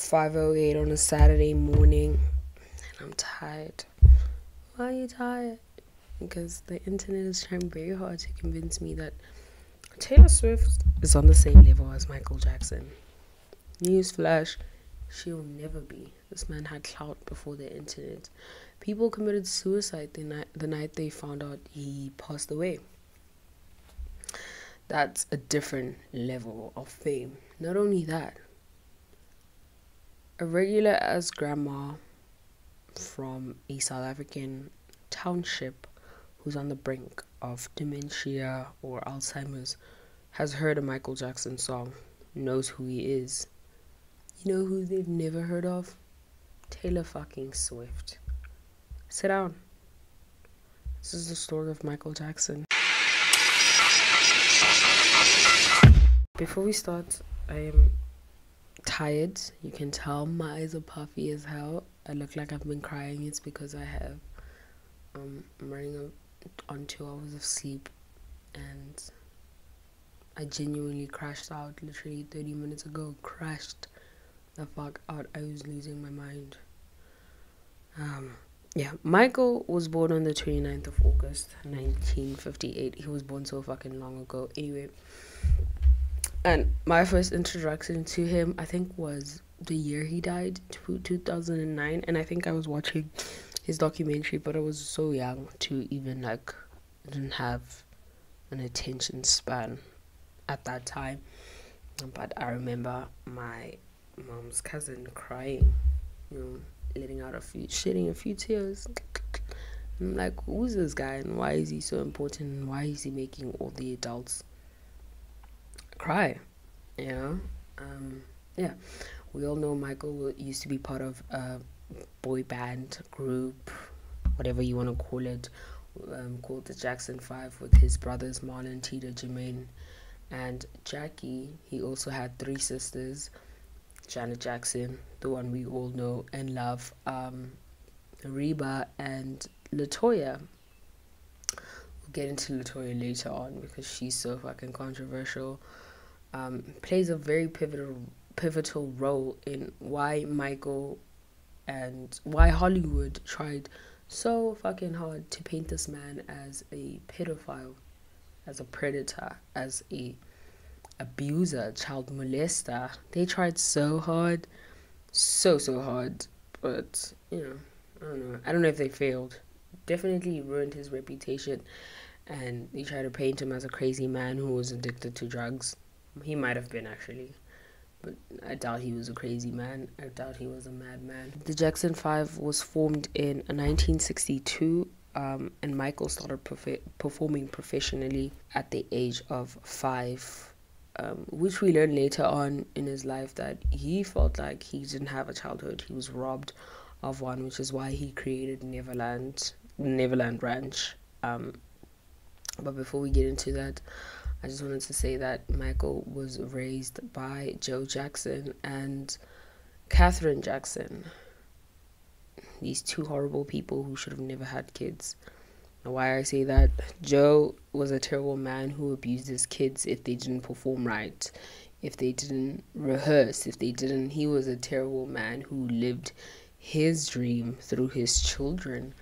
5:08 on a Saturday morning, and I'm tired. Why are you tired? Because the internet is trying very hard to convince me that Taylor Swift is on the same level as Michael Jackson. Newsflash, she'll never be. This man had clout before the internet. People committed suicide the night they found out he passed away. That's a different level of fame. Not only that, a regular ass grandma from a South African township who's on the brink of dementia or Alzheimer's has heard a Michael Jackson song, knows who he is. You know who they've never heard of? Taylor fucking Swift. Sit down. This is the story of Michael Jackson. Before we start, I am tired. You can tell my eyes are puffy as hell. I look like I've been crying. It's because I have I'm running on 2 hours of sleep, and I genuinely crashed out literally 30 minutes ago. Crashed the fuck out. I was losing my mind. Michael was born on the 29th of August 1958. He was born so fucking long ago. Anyway, and my first introduction to him, I think, was the year he died, 2009. And I think I was watching his documentary, but I was so young to even, I didn't have an attention span at that time. But I remember my mom's cousin crying, shedding a few tears. I'm like, who's this guy, and why is he so important, and why is he making all the adults cry? We all know Michael used to be part of a boy band group, whatever you want to call it, called the Jackson 5, with his brothers Marlon, Tita, Jermaine, and Jackie. He also had 3 sisters: Janet Jackson, the one we all know and love, Reba, and Latoya. We'll get into Latoya later on because she's so fucking controversial. Plays a very pivotal role in why Michael and why Hollywood tried so fucking hard to paint this man as a pedophile, as a predator, as a abuser, child molester. They tried so hard, so hard, but I don't know if they failed. Definitely ruined his reputation, and they tried to paint him as a crazy man who was addicted to drugs. He might have been, actually, but I doubt he was a crazy man. I doubt he was a madman. The Jackson 5 was formed in 1962, and Michael started performing professionally at the age of 5. Which we learned later on in his life that he felt like he didn't have a childhood. He was robbed of one, which is why he created Neverland Ranch. But before we get into that, I just wanted to say that Michael was raised by Joe Jackson and Catherine Jackson. These 2 horrible people who should have never had kids. Why I say that: Joe was a terrible man who abused his kids if they didn't perform right, if they didn't rehearse, he was a terrible man who lived his dream through his children.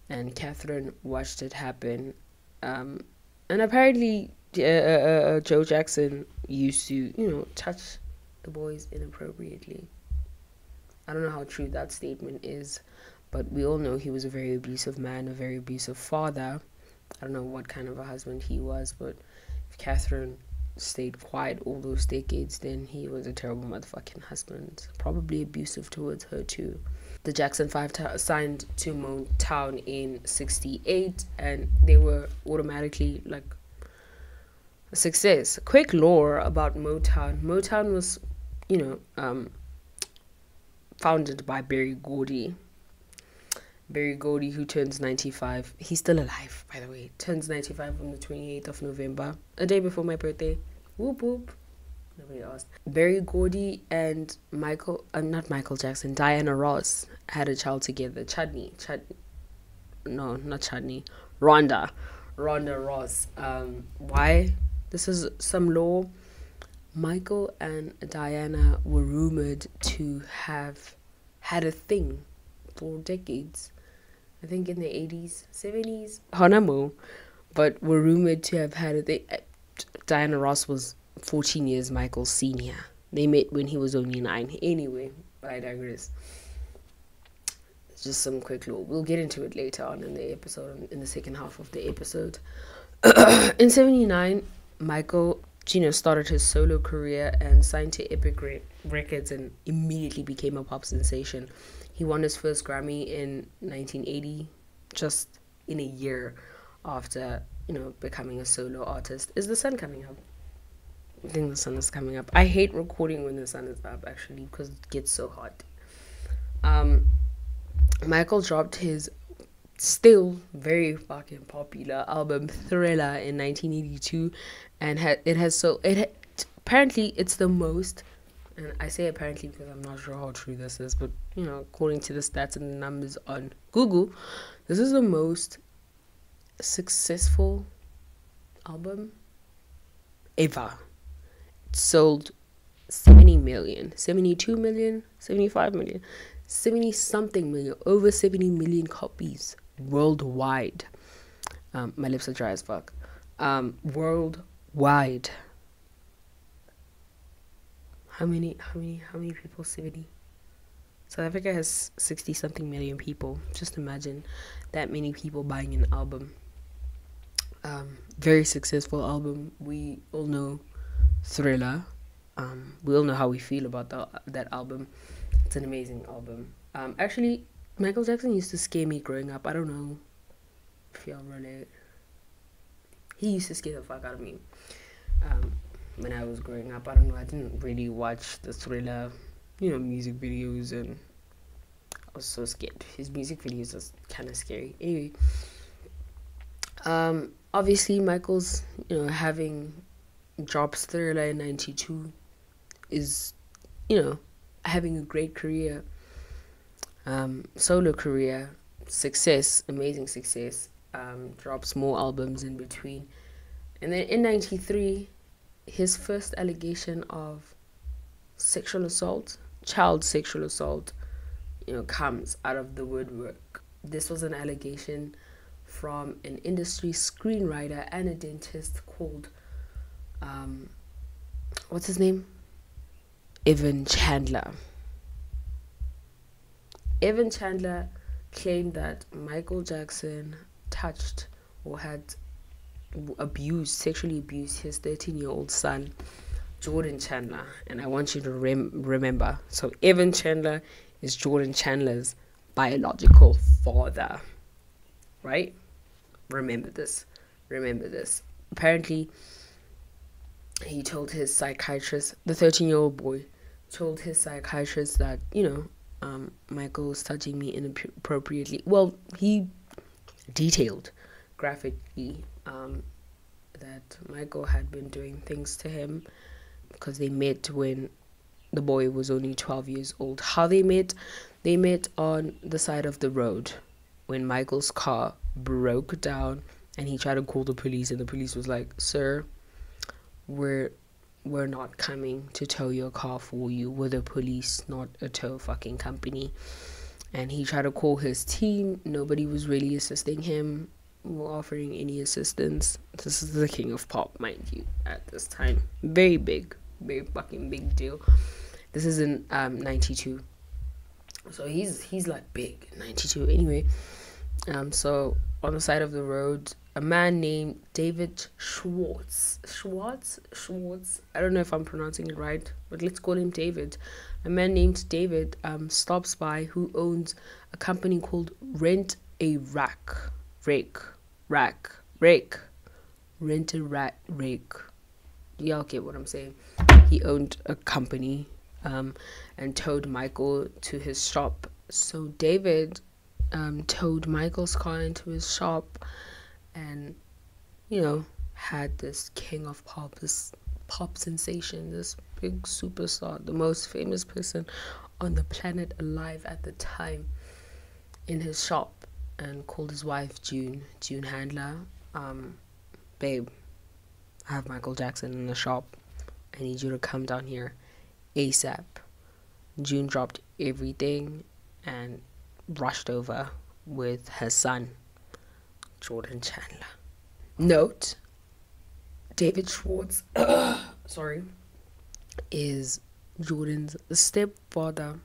And Catherine watched it happen. And apparently Joe Jackson used to, touch the boys inappropriately. I don't know how true that statement is, but we all know he was a very abusive man, a very abusive father. I don't know what kind of a husband he was, but if Catherine stayed quiet all those decades, then he was a terrible motherfucking husband. Probably abusive towards her too. The Jackson 5 signed to Motown in 1968, and they were automatically like a success. Quick lore about Motown. Motown was, founded by Berry Gordy. Berry Gordy, who turns 95. He's still alive, by the way. Turns 95 on the 28th of November, a day before my birthday. Whoop whoop. Nobody asked. Berry Gordy and not Michael Jackson, Diana Ross had a child together. Rhonda Ross. Why? This is some lore. Michael and Diana were rumored to have had a thing for decades. I think in the 80s, 70s, Hanamo, but were rumored to have had a thing. Diana Ross was 14 years Michael's senior. They met when he was only 9. Anyway, I digress. It's just some quick law. We'll get into it later on in the episode, in the second half of the episode. In 79, Michael, started his solo career and signed to Epic Records and immediately became a pop sensation. He won his first Grammy in 1980, just in a year after, becoming a solo artist. Is the sun coming up? I think the sun is coming up. I hate recording when the sun is up, actually, because it gets so hot. Michael dropped his still very fucking popular album Thriller in 1982, and apparently it's the most, and I say apparently because I'm not sure how true this is, but according to the stats and the numbers on Google, this is the most successful album ever. It sold 70 million, 72 million, 75 million, 70 something million, over 70 million copies worldwide. My lips are dry as fuck. Worldwide. How many people? 70. South Africa has 60 something million people. Just imagine that many people buying an album. Very successful album. We all know Thriller. We all know how we feel about that album. It's an amazing album. Actually, Michael Jackson used to scare me growing up. I don't know if y'all relate. He used to scare the fuck out of me when I was growing up. I don't know. I didn't really watch the Thriller, music videos, and I was so scared. His music videos are kind of scary. Anyway, obviously Michael's, having drops Thriller in 92 is, having a great career, solo career, success, amazing success, drops more albums in between. And then in 93, his first allegation of sexual assault, child sexual assault, comes out of the woodwork. This was an allegation from an industry screenwriter and a dentist called, what's his name? Evan Chandler. Evan Chandler claimed that Michael Jackson touched or had sexually abused his 13-year-old son, Jordan Chandler. And I want you to remember. So Evan Chandler is Jordan Chandler's biological father. Right? Remember this. Apparently, he told his psychiatrist, the 13-year-old boy, told his psychiatrist that, Michael was touching me inappropriately. Well, he detailed graphically that Michael had been doing things to him because they met when the boy was only 12 years old. How they met? They met on the side of the road when Michael's car broke down and he tried to call the police, and the police was like, "Sir, we're not coming to tow your car for you. We're the police, not a tow fucking company." And he tried to call his team. Nobody was really assisting him or offering any assistance. This is the king of pop, mind you, at this time. Very big, very fucking big deal. This is in 92. So he's like big in 92. Anyway, so on the side of the road, a man named David Schwartz. I don't know if I'm pronouncing it right, but let's call him David. A man named David stops by, who owns a company called Rent a Rack. Y'all get what I'm saying. He owned a company and towed Michael to his shop. So David towed Michael's car into his shop and, had this king of pop, this pop sensation, this big superstar, the most famous person on the planet alive at the time, in his shop, and called his wife June Handler. Babe, I have Michael Jackson in the shop. I need you to come down here ASAP. June dropped everything and rushed over with her son, Jordan Chandler. Note, David Schwartz, sorry, is Jordan's stepfather.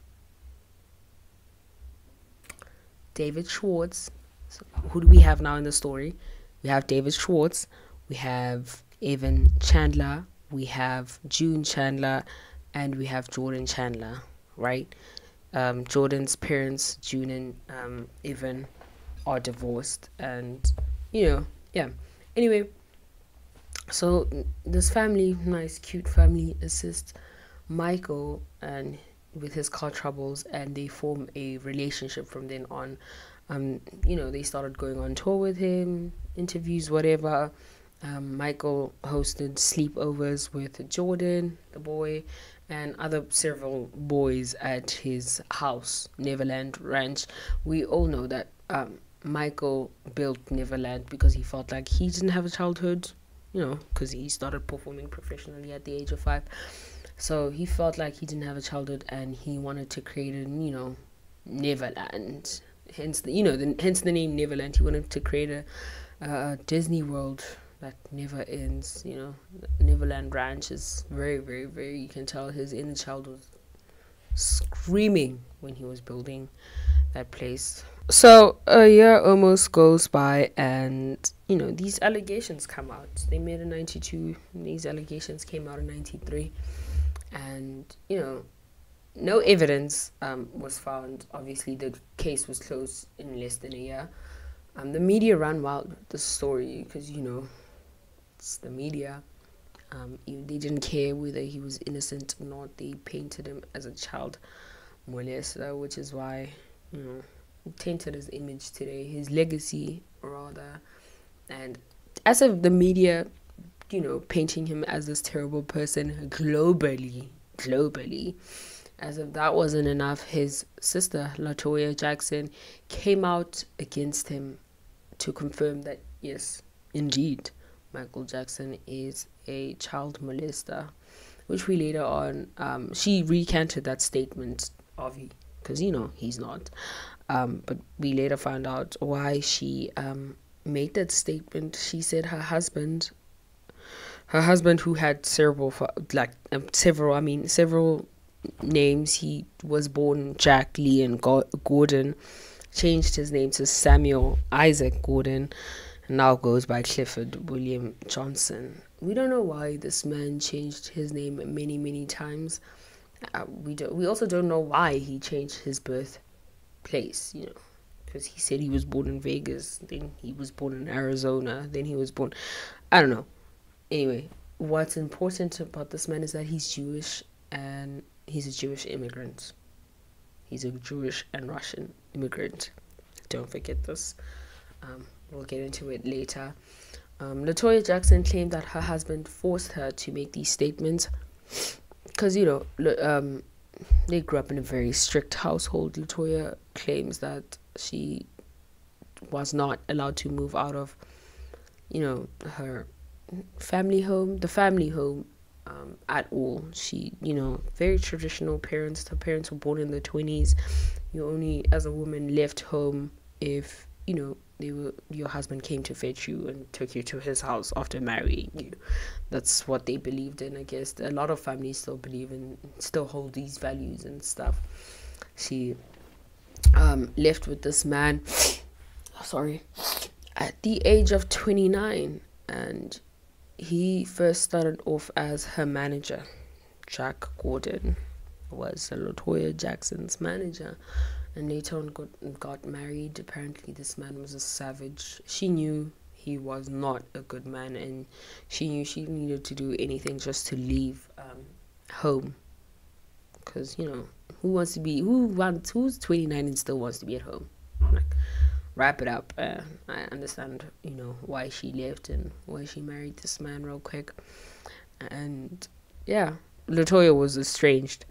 David Schwartz. So who do we have now in the story? We have David Schwartz. We have Evan Chandler. We have June Chandler. And we have Jordan Chandler, right? Jordan's parents, June and Evan, are divorced. And, yeah. Anyway, so this family, nice, cute family, assists Michael and with his car troubles, and they form a relationship from then on. They started going on tour with him, interviews, whatever. Michael hosted sleepovers with Jordan, the boy, and other several boys at his house, Neverland Ranch. We all know that Michael built Neverland because he felt like he didn't have a childhood, because he started performing professionally at the age of 5. So he felt like he didn't have a childhood, and he wanted to create a, Neverland. Hence the name Neverland. He wanted to create a Disney World that never ends. Neverland Ranch is very, very, very. You can tell his inner child was screaming when he was building that place. So a year almost goes by, and these allegations come out. They made in '92. These allegations came out in '93. And no evidence was found. Obviously the case was closed in less than a year. The media ran wild with the story because it's the media. They didn't care whether he was innocent or not. They painted him as a child molester, which is why tainted his image today, his legacy rather. And as of the media painting him as this terrible person globally, as if that wasn't enough, his sister, LaToya Jackson, came out against him to confirm that, yes, indeed, Michael Jackson is a child molester, which we later on, she recanted that statement, Avi, because, he's not. But we later found out why she made that statement. She said her husband, who had several names. He was born Jack Lee and Gordon, changed his name to Samuel Isaac Gordon, and now goes by Clifford William Johnson. We don't know why this man changed his name many, many times. We also don't know why he changed his birthplace, because he said he was born in Vegas, then he was born in Arizona, then he was born, I don't know. Anyway, what's important about this man is that he's Jewish, and he's a Jewish immigrant. He's a Jewish and Russian immigrant. Don't forget this. We'll get into it later. LaToya Jackson claimed that her husband forced her to make these statements because, they grew up in a very strict household. LaToya claims that she was not allowed to move out of, her family home, at all. She, very traditional parents. Her parents were born in the 20s. You only, as a woman, left home if, your husband came to fetch you and took you to his house after marrying you. That's what they believed in, I guess. A lot of families still hold these values and stuff. She left with this man, at the age of 29, and he first started off as her manager. Jack Gordon was LaToya Jackson's manager, and later on got married. Apparently this man was a savage. She knew he was not a good man, and she knew she needed to do anything just to leave home, because who's 29 and still wants to be at home? Like, wrap it up. I understand why she left and why she married this man real quick. And yeah, LaToya was estranged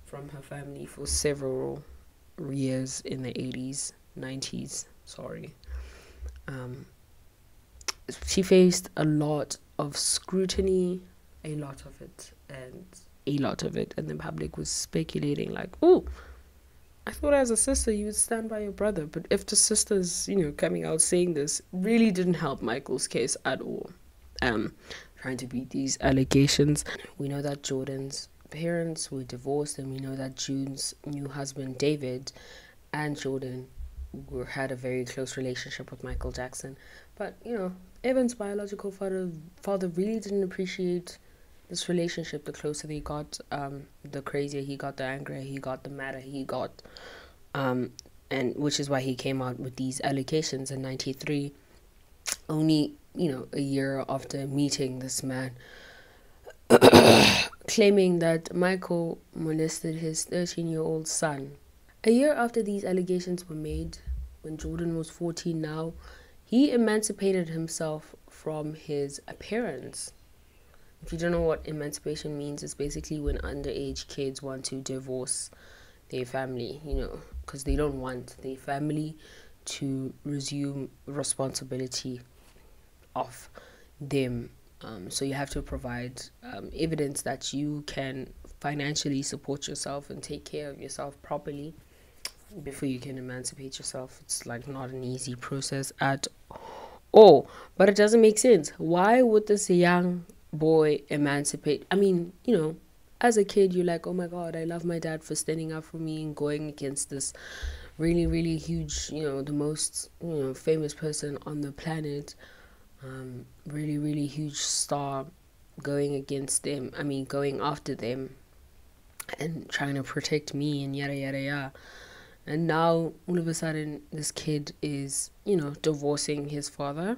from her family for several years in the 90s. She faced a lot of scrutiny, a lot of it, and the public was speculating like, oh, I thought as a sister you would stand by your brother. But if the sisters, coming out saying this really didn't help Michael's case at all, trying to beat these allegations. We know that Jordan's parents were divorced, and we know that June's new husband David and Jordan had a very close relationship with Michael Jackson. But Evan's biological father really didn't appreciate this relationship. The closer they got, the crazier he got, the angrier he got, the madder he got, and which is why he came out with these allegations in '93, only a year after meeting this man, claiming that Michael molested his 13-year-old son. A year after these allegations were made, when Jordan was 14 now, he emancipated himself from his parents. If you don't know what emancipation means, it's basically when underage kids want to divorce their family, because they don't want their family to resume responsibility of them. So you have to provide evidence that you can financially support yourself and take care of yourself properly before you can emancipate yourself. It's like not an easy process at all, but it doesn't make sense. Why would this young boy emancipate? I mean, as a kid, you're like, oh my god, I love my dad for standing up for me and going against this really, really huge, the most, famous person on the planet, really, really huge star, going after them and trying to protect me and yada, yada, yada. And now, all of a sudden, this kid is, divorcing his father.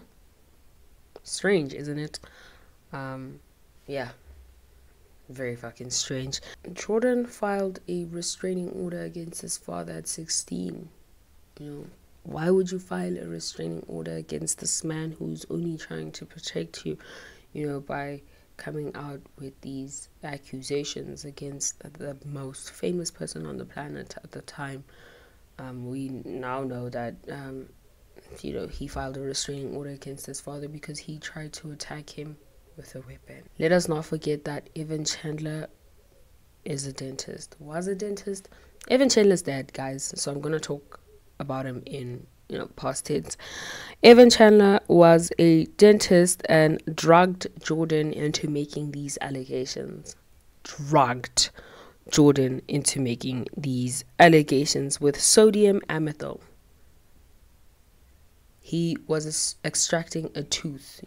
Strange, isn't it? Yeah. Very fucking strange. Jordan filed a restraining order against his father at 16. Why would you file a restraining order against this man who's only trying to protect you, by coming out with these accusations against the most famous person on the planet at the time? We now know that, he filed a restraining order against his father because he tried to attack him with a weapon. Let us not forget that Evan Chandler is a dentist. Was a dentist. Evan Chandler's dead, guys, so I'm going to talk about him in, past tense. Evan Chandler was a dentist and drugged Jordan into making these allegations. Drugged Jordan into making these allegations with sodium amytal. He was extracting a tooth,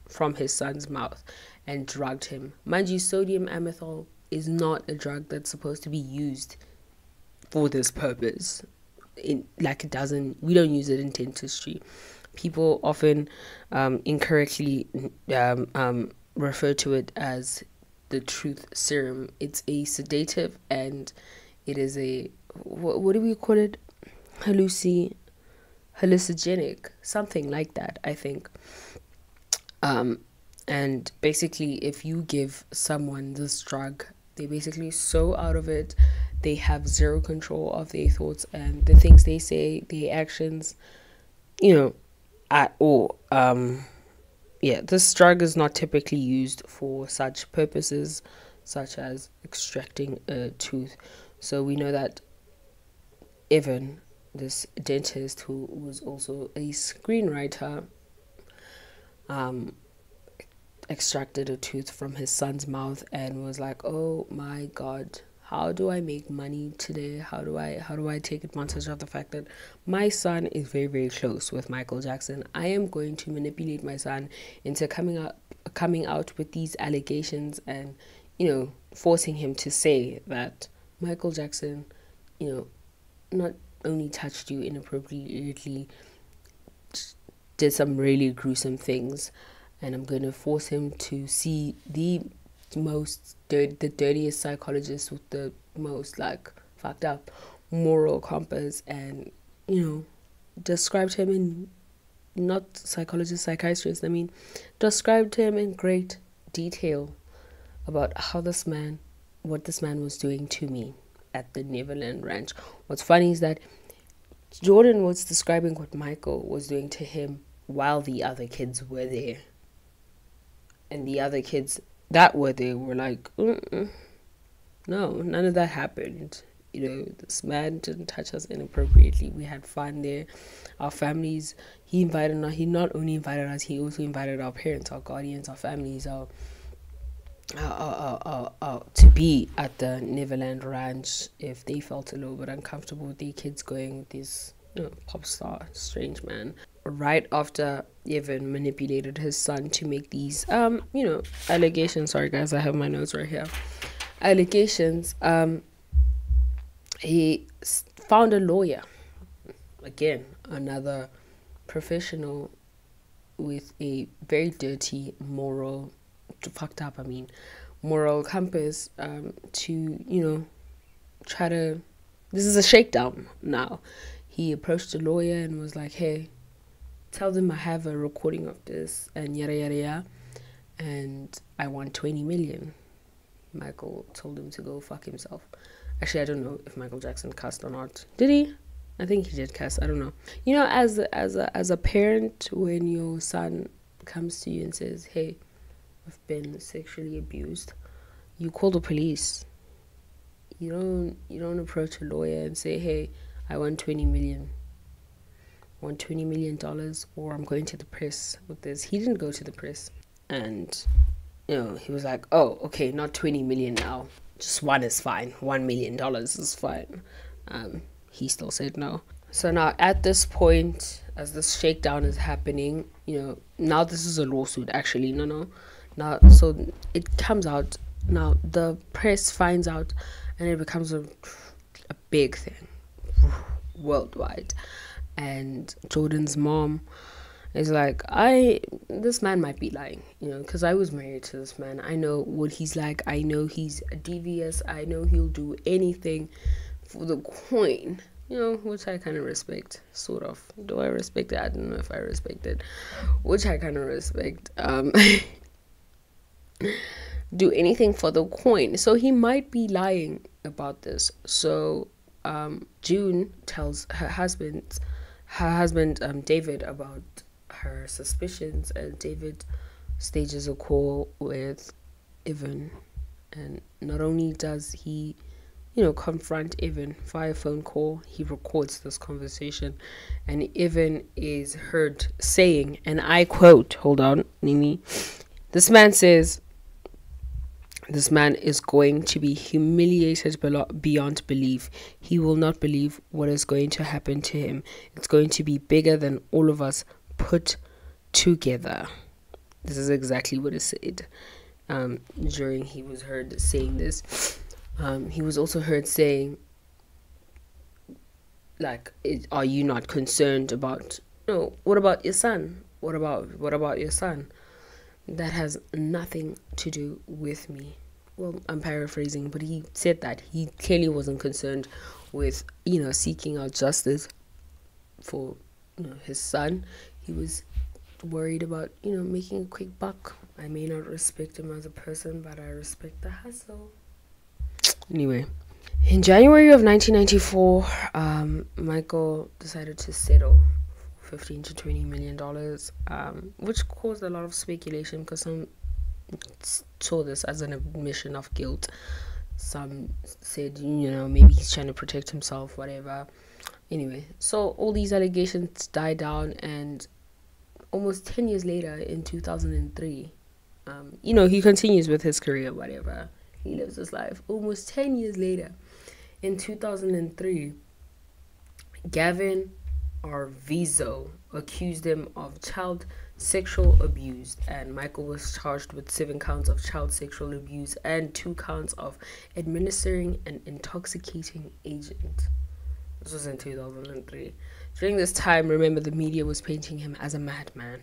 from his son's mouth and drugged him. Mind you, sodium amytal is not a drug that's supposed to be used for this purpose. We don't use it in dentistry. People often incorrectly refer to it as the truth serum. It's a sedative, and it is a, what do we call it? Hallucinogenic, something like that, I think. And basically, if you give someone this drug, they're basically so out of it, they have zero control of their thoughts and the things they say, their actions, at all. This drug is not typically used for such purposes, such as extracting a tooth. So we know that Evan, this dentist who was also a screenwriter, extracted a tooth from his son's mouth and was like, oh my god, how do I make money today? How do I take advantage of the fact that my son is very, very close with Michael Jackson? I am going to manipulate my son into coming out with these allegations and, forcing him to say that Michael Jackson, not only touched you inappropriately, did some really gruesome things, and I'm going to force him to see the dirtiest psychologist with the most fucked up moral compass, and described him in, not psychologist, psychiatrist, described him in great detail about what this man was doing to me at the Neverland Ranch. What's funny is that Jordan was describing what Michael was doing to him while the other kids were there. And the other kids that were there were like, no, none of that happened. This man didn't touch us inappropriately. We had fun there. Our families, he not only invited us, he also invited our parents, our guardians, our families, to be at the Neverland Ranch if they felt a little bit uncomfortable with their kids going with this pop star, strange man. Right after Evan manipulated his son to make these, allegations. Sorry, guys, I have my notes right here. Allegations. He found a lawyer. Again, another professional with a very dirty moral compass to try to. This is a shakedown now. He approached a lawyer and was like, hey, tell them I have a recording of this and yada yada yada, and I want 20 million. Michael told him to go fuck himself. Actually, I don't know if Michael Jackson cussed or not. Did he? I think he did cuss. I don't know. As a parent, when your son comes to you and says, hey, I've been sexually abused, you call the police. You don't approach a lawyer and say, hey, I want 20 million. I want $20 million, or I'm going to the press with this. He didn't go to the press. And, he was like, oh, okay, not 20 million now. Just one is fine. $1 million is fine. He still said no. So now at this point, as this shakedown is happening, now this is a lawsuit, actually. No. Now, so it comes out. Now, the press finds out, and it becomes a big thing worldwide. And Jordan's mom is like, this man might be lying, because I was married to this man. I know what he's like. I know he's devious. I know he'll do anything for the coin, which I kind of respect, sort of. Do I respect it? I don't know if I respect it, which I kind of respect. Do anything for the coin. So he might be lying about this. So June tells her husband David about her suspicions, and David stages a call with Evan. And not only does he confront Evan via phone call, he records this conversation, and Evan is heard saying, and I quote, hold on, Nimi, this man says, this man is going to be humiliated beyond belief. He will not believe what is going to happen to him. It's going to be bigger than all of us put together. This is exactly what is said during he was heard saying this. He was also heard saying, like, are you not concerned about, what about your son? What about your son? That has nothing to do with me. Well, I'm paraphrasing, but he said that he clearly wasn't concerned with, seeking out justice for, his son. He was worried about, making a quick buck. I may not respect him as a person, but I respect the hustle. Anyway, in January of 1994, Michael decided to settle $15 to $20 million, which caused a lot of speculation because some saw this as an admission of guilt. Some said, maybe he's trying to protect himself, whatever. Anyway, so all these allegations died down, and almost 10 years later, in 2003, he continues with his career, whatever. He lives his life. Almost 10 years later, in 2003, Gavin Arvizo accused him of child sexual abuse, and Michael was charged with 7 counts of child sexual abuse and 2 counts of administering an intoxicating agent. This was in 2003. During this time, remember, the media was painting him as a madman,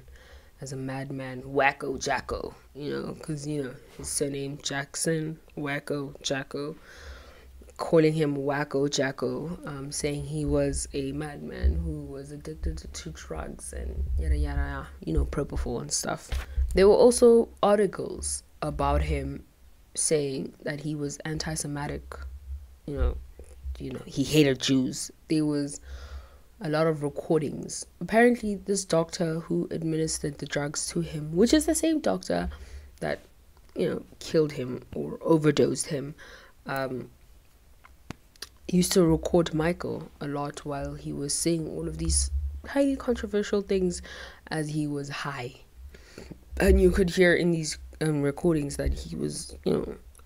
Wacko Jacko, because, his surname Jackson, Wacko Jacko, calling him Wacko Jacko, saying he was a madman who was addicted to drugs and yada yada, propofol and stuff. There were also articles about him saying that he was anti-Semitic, he hated Jews. There was a lot of recordings. Apparently, this doctor who administered the drugs to him, which is the same doctor that killed him or overdosed him, used to record Michael a lot while he was saying all of these highly controversial things as he was high. And you could hear in these recordings that he was,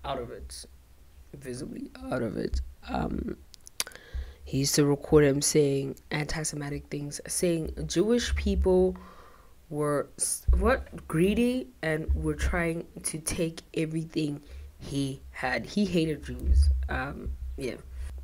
out of it, visibly out of it. He used to record him saying anti-Semitic things, saying Jewish people were greedy and were trying to take everything he had. He hated Jews. Yeah.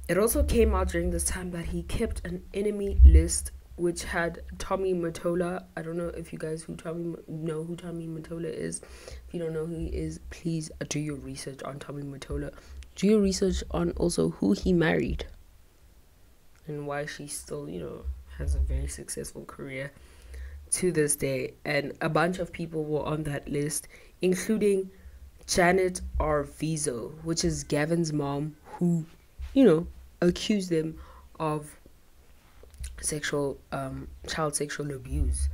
It also came out during this time that he kept an enemy list which had Tommy Mottola. I don't know if you guys know who Tommy Mottola is. If you don't know who he is, please do your research on Tommy Mottola. Do your research on also who he married and why she still, has a very successful career to this day. And a bunch of people were on that list, including Janet Arvizo, which is Gavin's mom, who, accused them of child sexual abuse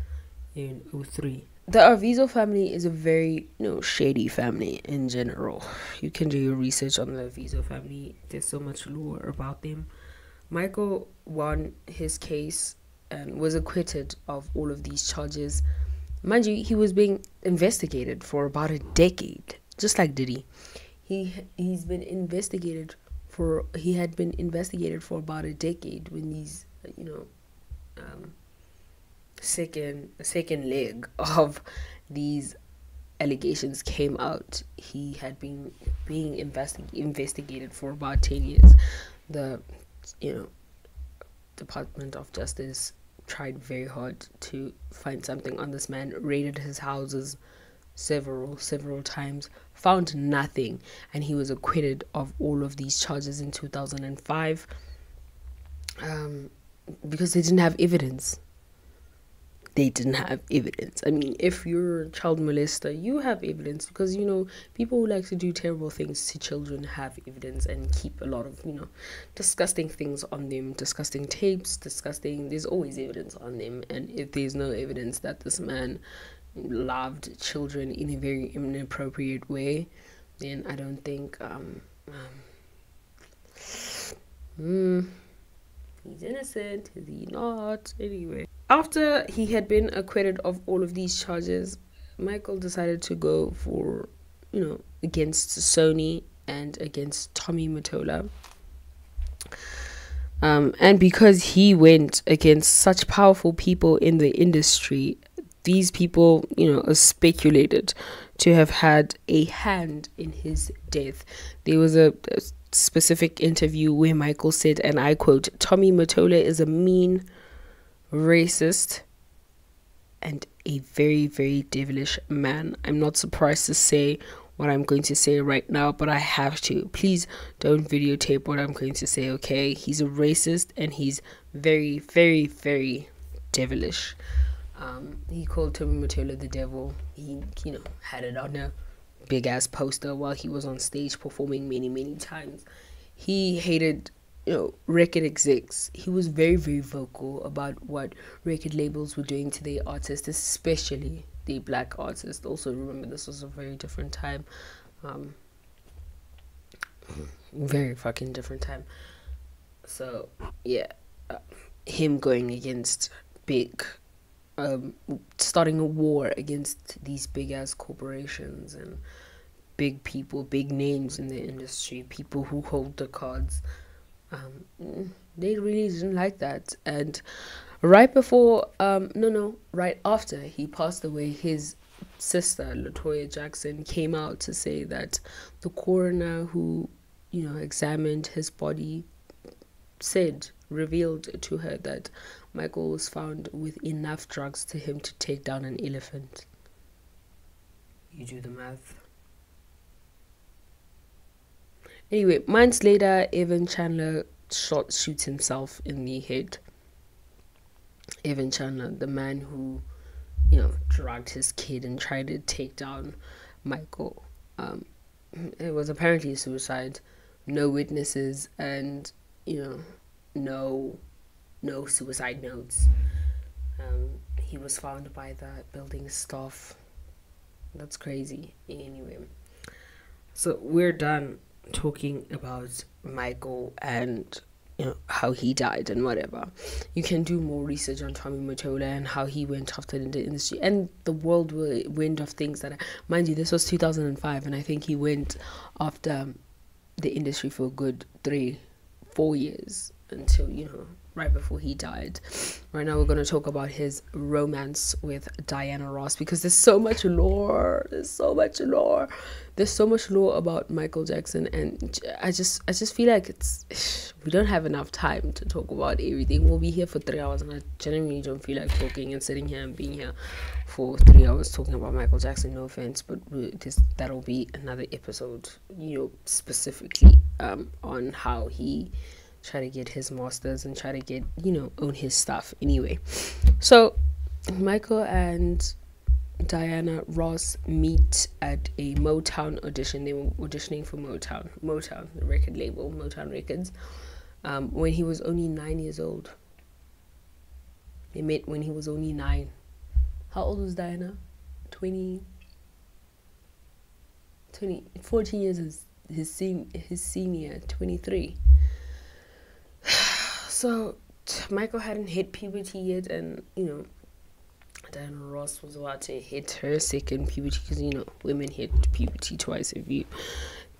in 2003. The Arvizo family is a very, shady family in general. You can do your research on the Arvizo family. There's so much lore about them. Michael won his case and was acquitted of all of these charges. Mind you, he was being investigated for about a decade, just like Diddy. He had been investigated for about a decade when these, second leg of these allegations came out. He had been being investigated for about 10 years. The Department of Justice tried very hard to find something on this man, raided his houses several times, found nothing, and he was acquitted of all of these charges in 2005 because they didn't have evidence. I mean, if you're a child molester, you have evidence because, people who like to do terrible things to children have evidence and keep a lot of, disgusting things on them, disgusting tapes, there's always evidence on them. And if there's no evidence that this man loved children in a very inappropriate way, then I don't think, he's innocent, is he not? Anyway. After he had been acquitted of all of these charges, Michael decided to go for, against Sony and against Tommy Mottola. And because he went against such powerful people in the industry, these people, are speculated to have had a hand in his death. There was a specific interview where Michael said, and I quote, "Tommy Mottola is a mean, racist, and a very, very devilish man. I'm not surprised to say what I'm going to say right now, but I have to. Please don't videotape what I'm going to say, okay? He's a racist and he's very, very, very devilish." He called Tommy Mottola the devil. He, had it on a big ass poster while he was on stage performing many, many times. He hated record execs. He was very, very vocal about what record labels were doing to their artists, especially the black artists. Also, remember, this was a very different time. Very fucking different time. So, yeah. Him going against starting a war against these big-ass corporations and big people, big names in the industry, people who hold the cards. They really didn't like that. And right after he passed away, his sister LaToya Jackson came out to say that the coroner who examined his body revealed to her that Michael was found with enough drugs to him to take down an elephant. You do the math. Anyway, months later, Evan Chandler shoots himself in the head. Evan Chandler, the man who, drugged his kid and tried to take down Michael. It was apparently a suicide. No witnesses and, no suicide notes. He was found by the building staff. That's crazy. Anyway. So we're done talking about Michael and how he died and whatever. You can do more research on Tommy Mottola and how he went after the industry and the whirlwind of things that, mind you, this was 2005, and I think he went after the industry for a good 3-4 years until right before he died. Right now we're going to talk about his romance with Diana Ross, because there's so much lore about Michael Jackson, and I just feel like we don't have enough time to talk about everything. We'll be here for 3 hours, and I genuinely don't feel like talking and sitting here and being here for 3 hours talking about Michael Jackson. No offense, but that'll be another episode, specifically on how he try to get his masters and try to get own his stuff. Anyway, so Michael and Diana Ross meet at a Motown audition. They were auditioning for Motown, the record label, Motown Records, when he was only 9 years old. They met when he was only 9. How old was Diana? 14 years is his senior, 23. So Michael hadn't hit puberty yet, and Diana Ross was about to hit her second puberty, because women hit puberty twice, if you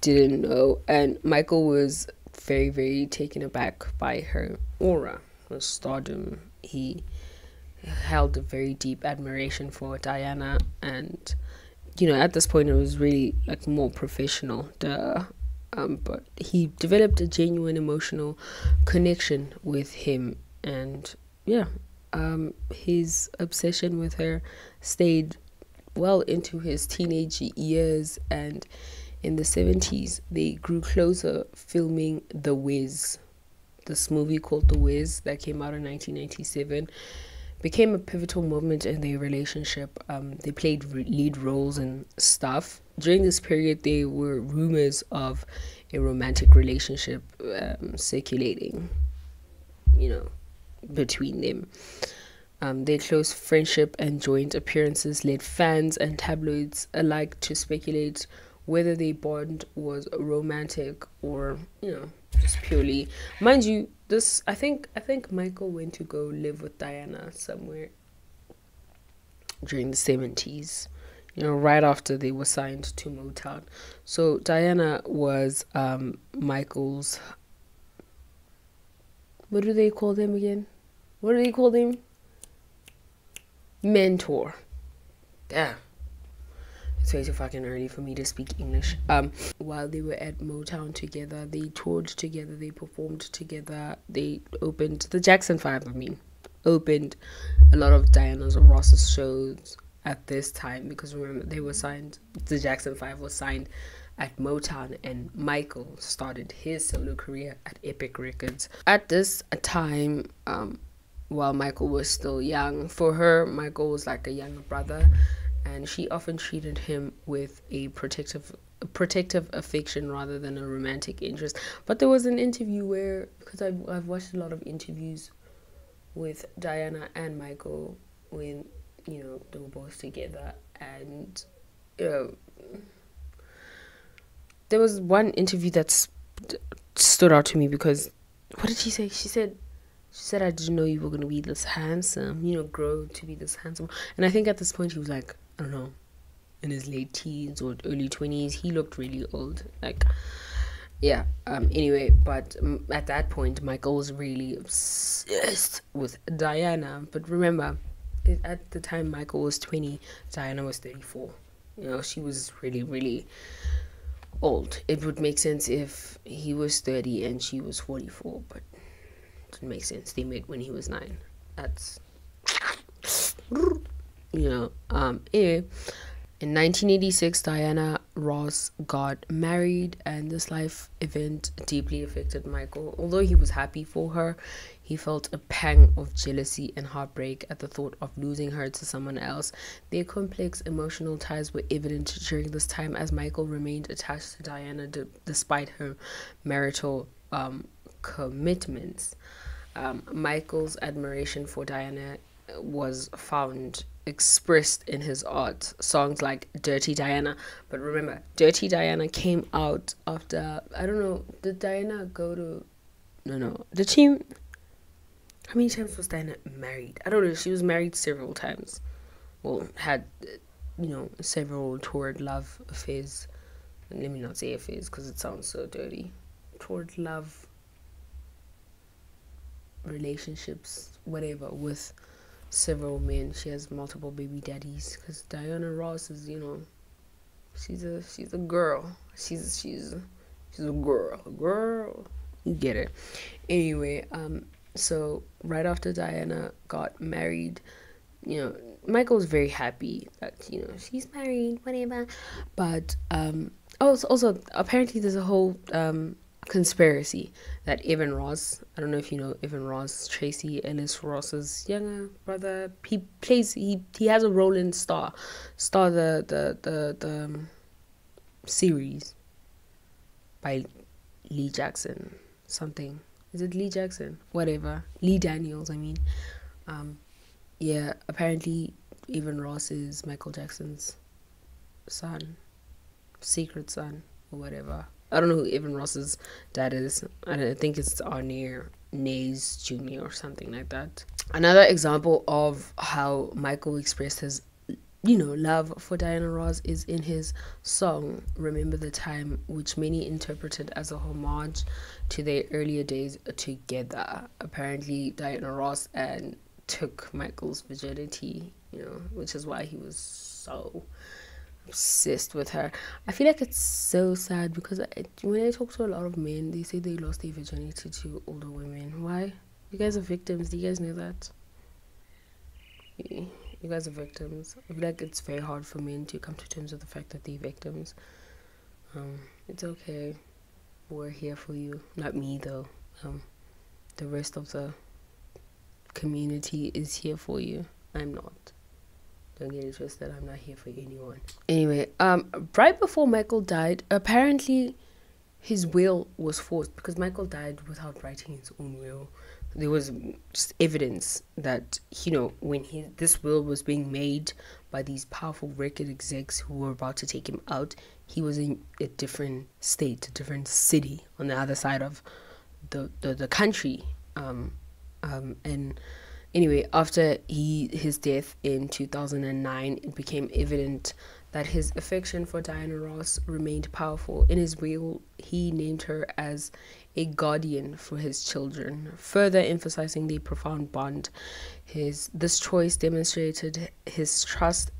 didn't know. And Michael was very, very taken aback by her aura, her stardom. He held a very deep admiration for Diana, and at this point it was really like more professional. But he developed a genuine emotional connection with him, and his obsession with her stayed well into his teenage years, and in the 70s they grew closer, filming The Wiz. This movie called The Wiz that came out in 1997 became a pivotal moment in their relationship. They played lead roles and stuff. During this period, there were rumors of a romantic relationship circulating, between them. Their close friendship and joint appearances led fans and tabloids alike to speculate whether their bond was romantic or, just purely. Mind you, I think Michael went to go live with Diana somewhere during the 70s, right after they were signed to Motown. So Diana was Michael's, what do they call them again? What do they call them? Mentor. Yeah. It's way too fucking early for me to speak English. While they were at Motown together, they toured together, they performed together, they opened the Jackson 5, opened a lot of Diana Ross's shows at this time, because remember, they were signed, the Jackson 5 was signed at Motown, and Michael started his solo career at Epic Records. At this time, while Michael was still young, for her, Michael was like a younger brother, and she often treated him with a protective affection rather than a romantic interest. But there was an interview where, because I've watched a lot of interviews with Diana and Michael when they were both together, and there was one interview that stood out to me, because what did she say? She said, I didn't know you were going to be this handsome, grow to be this handsome. And I think at this point he was like, I don't know, in his late teens or early 20s. He looked really old. Anyway, but at that point, Michael was really obsessed with Diana. But remember, at the time Michael was 20, Diana was 34. She was really, really old. It would make sense if he was 30 and she was 44, but it didn't make sense. They met when he was 9. That's anyway, in 1986, Diana Ross got married, and this life event deeply affected Michael. Although he was happy for her, he felt a pang of jealousy and heartbreak at the thought of losing her to someone else. Their complex emotional ties were evident during this time, as Michael remained attached to Diana despite her marital commitments. Michael's admiration for Diana was found expressed in his art. Songs like Dirty Diana. But remember, Dirty Diana came out after, I don't know, did Diana go to, no. Did she, how many times was Diana married? I don't know. She was married several times. Well, had, several toward love affairs. Let me not say affairs because it sounds so dirty. Toward love relationships, whatever, with several men. She has multiple baby daddies because Diana Ross is, she's a girl. She's a girl. You get it. Anyway, so right after Diana got married, Michael was very happy that she's married, whatever. But also apparently there's a whole conspiracy that Evan Ross, I don't know if you know Evan Ross, Tracy Ellis Ross's younger brother, he has a role in Star the series by Lee Jackson something. Is it Lee Jackson? Whatever. Lee Daniels, I mean. Yeah, apparently Evan Ross is Michael Jackson's son, secret son, or whatever. I don't know who Evan Ross's dad is. I think it's Arnir Nays Jr. or something like that. Another example of how Michael expressed his, love for Diana Ross is in his song Remember the Time, which many interpreted as a homage to their earlier days together. Apparently Diana Ross and took Michael's virginity, which is why he was so obsessed with her. I feel like it's so sad because when I talk to a lot of men, they say they lost their virginity to older women. Why? You guys are victims. Do you guys know that? You guys are victims. I feel like it's very hard for men to come to terms with the fact that they're victims. It's okay. We're here for you. Not me, though. The rest of the community is here for you. I'm not. Don't get it twisted. I'm not here for anyone. Anyway, right before Michael died, apparently his will was forced because Michael died without writing his own will. There was just evidence that, when this will was being made by these powerful record execs who were about to take him out, he was in a different state, a different city on the other side of the country. And anyway, after his death in 2009, it became evident that his affection for Diana Ross remained powerful. In his will, he named her as a guardian for his children, further emphasizing the profound bond. This choice demonstrated his trust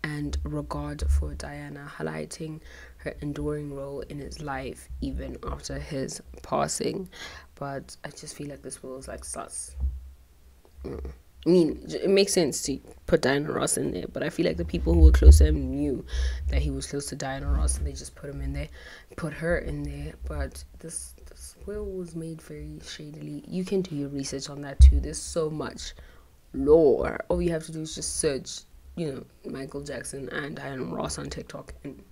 and regard for Diana, highlighting her enduring role in his life even after his passing. But I just feel like this will is like sus. I mean, it makes sense to put Diana Ross in there, but I feel like the people who were close to him knew that he was close to Diana Ross, and they just put her in there. But this will was made very shadily. You can do your research on that too. There's so much lore. All you have to do is just search, Michael Jackson and Diana Ross on TikTok, and it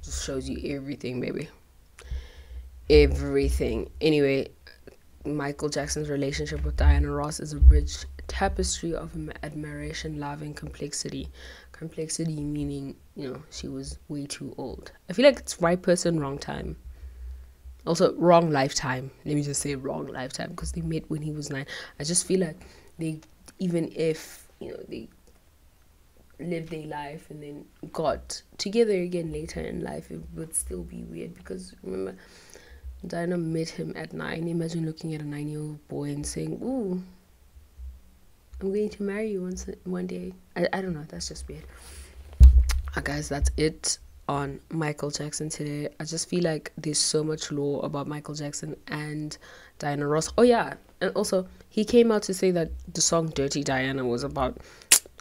just shows you everything, baby. Everything. Anyway, Michael Jackson's relationship with Diana Ross is a rich tapestry of admiration, love, and complexity. Complexity meaning, she was way too old. I feel like it's right person, wrong time. Also, wrong lifetime. Let me just say wrong lifetime because they met when he was 9. I just feel like even if, they lived their life and then got together again later in life, it would still be weird because remember, Diana met him at 9. Imagine looking at a 9-year-old boy and saying, "Ooh, I'm going to marry you one day." I don't know. That's just weird. Guys, that's it on Michael Jackson today. I just feel like there's so much lore about Michael Jackson and Diana Ross. Oh, yeah. And also, he came out to say that the song Dirty Diana was about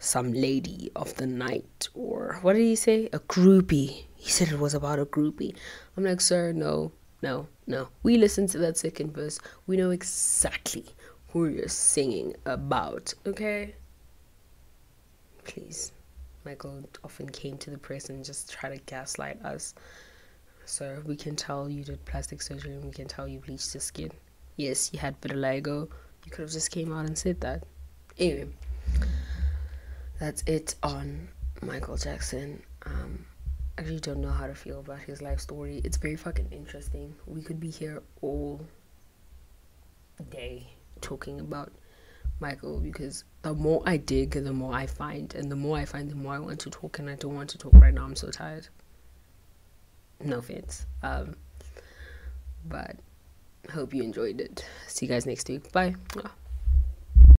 some lady of the night. Or what did he say? A groupie. He said it was about a groupie. I'm like, sir, no. We listened to that second verse. We know exactly who you're singing about, okay? Please. Michael often came to the press and just tried to gaslight us. So we can tell you did plastic surgery and we can tell you bleached your skin. Yes, you had vitiligo. You could have just came out and said that. Anyway, that's it on Michael Jackson. I actually don't know how to feel about his life story. It's very fucking interesting. We could be here all day talking about Michael, because the more I dig, the more I find, and the more I find, the more I want to talk, and I don't want to talk right now. I'm so tired. No offense. But hope you enjoyed it. See you guys next week. Bye.